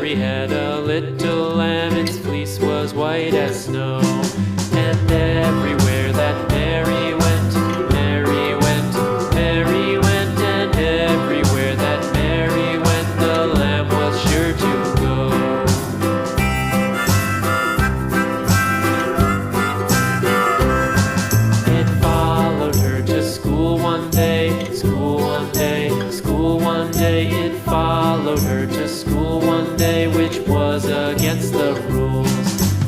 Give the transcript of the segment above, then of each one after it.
Mary had a little lamb, its fleece was white as snow. And everywhere that Mary went, Mary went, Mary went, and everywhere that Mary went, the lamb was sure to go. It followed her to school one day, school one day, school one day. It followed her to school one day, which was against the rules.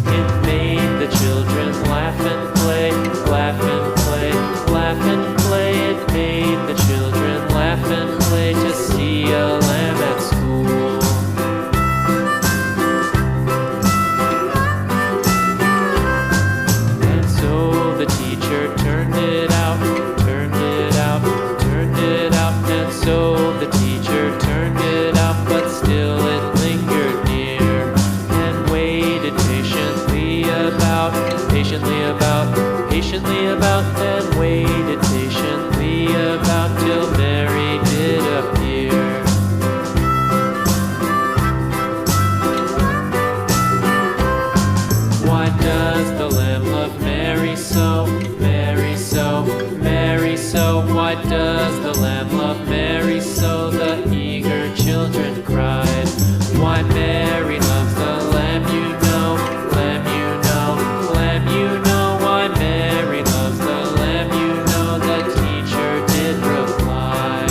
It made the children laugh and play, laugh and play, laugh and play. It made the children laugh and play to see a lamb at school. And so the teacher turned it out, turned it out, turned it out. And so the teacher turned it out, but still it lingered near and waited patiently about, patiently about, and waited patiently about till Mary did appear. Why does the lamb love Mary so, Mary so, Mary so? Why does the lamb love Mary so? The eager children cried. Why Mary loves the lamb, you know, lamb, you know, lamb, you know. Why Mary loves the lamb, you know, the teacher did reply.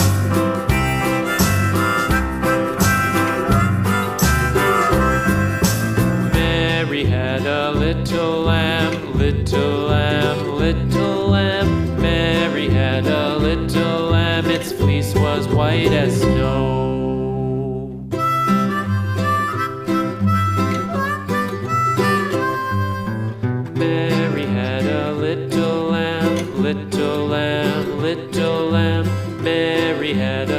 Mary had a little lamb, little lamb, little lamb. Mary had a little lamb, its fleece was white as snow. Mary had a little lamb, little lamb, little lamb. Mary had